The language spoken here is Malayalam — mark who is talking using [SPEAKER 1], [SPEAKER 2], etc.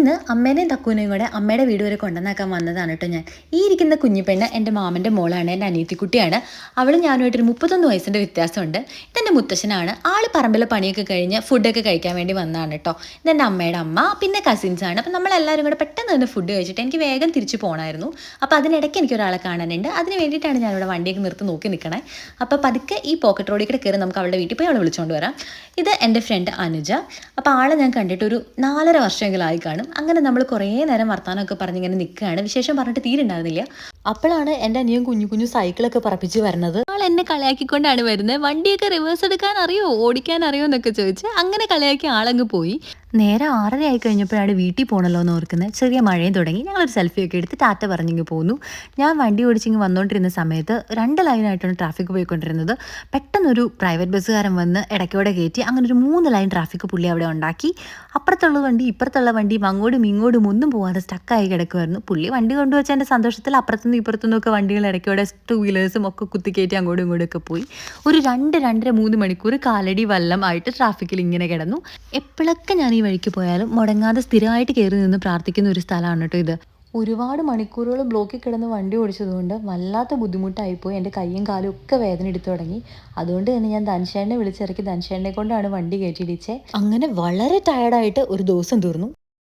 [SPEAKER 1] ഇന്ന് അമ്മേനെയും തക്കൂനെയും കൂടെ അമ്മയുടെ വീട് വരെ കൊണ്ടുവന്നാക്കാൻ വന്നതാണ് കേട്ടോ ഞാൻ. ഈ ഇരിക്കുന്ന കുഞ്ഞിപ്പെണ്ണ് എൻ്റെ മാമൻ്റെ മോളാണ്, എൻ്റെ അനിയത്തിക്കുട്ടിയാണ്. അവൾ ഞാനുമായിട്ടൊരു 31 വയസ്സിൻ്റെ വ്യത്യാസമുണ്ട്. ഇതെൻ്റെ മുത്തശ്ശനാണ്. ആൾ പറമ്പിലെ പണിയൊക്കെ കഴിഞ്ഞ് ഫുഡൊക്കെ കഴിക്കാൻ വേണ്ടി വന്നതാണ് കേട്ടോ. ഇതെൻ്റെ അമ്മയുടെ അമ്മ, പിന്നെ കസിൻസാണ്. അപ്പം നമ്മളെല്ലാവരും കൂടെ പെട്ടെന്ന് തന്നെ ഫുഡ് കഴിച്ചിട്ട് എനിക്ക് വേഗം തിരിച്ചു പോകണമായിരുന്നു. അപ്പോൾ അതിനിടയ്ക്ക് എനിക്ക് ഒരാളെ കാണാനുണ്ട്. അതിന് വേണ്ടിയിട്ടാണ് ഞാനിവിടെ വണ്ടിയൊക്കെ നിർത്തി നോക്കി നിൽക്കണേ. അപ്പോൾ പതുക്കെ ഈ പോക്കറ്റ് റോഡിൽ കൂടെ കയറി നമുക്ക് അവളുടെ വീട്ടിൽ പോയി അവളെ വിളിച്ചുകൊണ്ട് വരാം. ഇത് എൻ്റെ ഫ്രണ്ട് അനുജ. അപ്പോൾ ആളെ ഞാൻ കണ്ടിട്ട് ഒരു 4.5 വർഷമെങ്കിലും ആയി കാണും. അങ്ങനെ നമ്മൾ കുറേ നേരം വർത്താനമൊക്കെ പറഞ്ഞിങ്ങനെ നിൽക്കുകയാണ്. വിശേഷം പറഞ്ഞിട്ട് തീരുണ്ടായിരുന്നില്ല. അപ്പോഴാണ് എൻ്റെ അനിയൻ കുഞ്ഞു കുഞ്ഞു സൈക്കിളൊക്കെ പറപ്പിച്ച് വരുന്നത്. ആൾ എന്നെ കളിയാക്കിക്കൊണ്ടാണ് വരുന്നത്. വണ്ടിയൊക്കെ റിവേഴ്സ് എടുക്കാൻ അറിയോ, ഓടിക്കാൻ അറിയോ എന്നൊക്കെ ചോദിച്ച് അങ്ങനെ കളിയാക്കി ആളങ്ങ് പോയി. നേരെ 6:30 ആയി കഴിഞ്ഞപ്പോഴാണ് വീട്ടിൽ പോകണല്ലോ എന്ന് ഓർക്കുന്നത്. ചെറിയ മഴയും തുടങ്ങി. ഞങ്ങളൊരു സെൽഫിയൊക്കെ എടുത്ത് ടാറ്റ പറഞ്ഞിങ്ങ് പോന്നു. ഞാൻ വണ്ടി ഓടിച്ചിങ്ങ് വന്നുകൊണ്ടിരുന്ന സമയത്ത് 2 ലൈനായിട്ടാണ് ട്രാഫിക് പോയിക്കൊണ്ടിരുന്നത്. പെട്ടെന്നൊരു പ്രൈവറ്റ് ബസ്സുകാരൻ വന്ന് ഇടയ്ക്കോടെ കയറ്റി. അങ്ങനെ ഒരു 3 ലൈൻ ട്രാഫിക് പുള്ളി അവിടെ ഉണ്ടാക്കി. അപ്പുറത്തുള്ള വണ്ടി ഇപ്പുറത്തുള്ള വണ്ടിയും അങ്ങോട്ടും ഇങ്ങോട്ടും ഒന്നും പോകാതെ സ്റ്റക്കായി കിടക്കുമായിരുന്നു. പുള്ളി വണ്ടി കൊണ്ടുവച്ചതിൻ്റെ സന്തോഷത്തിൽ അപ്പുറത്തുനിന്നും ഇപ്പുറത്തുനിന്നും ഒക്കെ വണ്ടികൾ ഇടയ്ക്കോടെ 2 വീലേഴ്സും ഒക്കെ കുത്തിക്കയറ്റി അങ്ങോട്ടും ഇങ്ങോട്ടും ഒക്കെ പോയി. ഒരു 2, 2.5, 3 മണിക്കൂർ കാലടി വല്ലം ആയിട്ട് ട്രാഫിക്കിൽ ഇങ്ങനെ കിടന്നു. എപ്പോഴൊക്കെ ഞാൻ ഈ വഴിക്ക് പോയാലും മുടങ്ങാതെ സ്ഥിരമായിട്ട് കയറി നിന്ന് പ്രാർത്ഥിക്കുന്ന ഒരു സ്ഥലമാണ് കേട്ടോ ഇത്. ഒരുപാട് മണിക്കൂറുകൾ ബ്ലോക്കിൽ കിടന്ന് വണ്ടി ഓടിച്ചതുകൊണ്ട് വല്ലാത്ത ബുദ്ധിമുട്ടായിപ്പോയി. എൻ്റെ കയ്യും കാലും ഒക്കെ വേദന എടുത്തു തുടങ്ങി. അതുകൊണ്ട് തന്നെ ഞാൻ ധൻഷേനെ വിളിച്ചിറക്കി ധൻഷേനെ കൊണ്ടാണ് വണ്ടി കയറ്റിയിടിച്ചത്. അങ്ങനെ വളരെ ടയർഡായിട്ട് ഒരു ദിവസം തീർന്നു.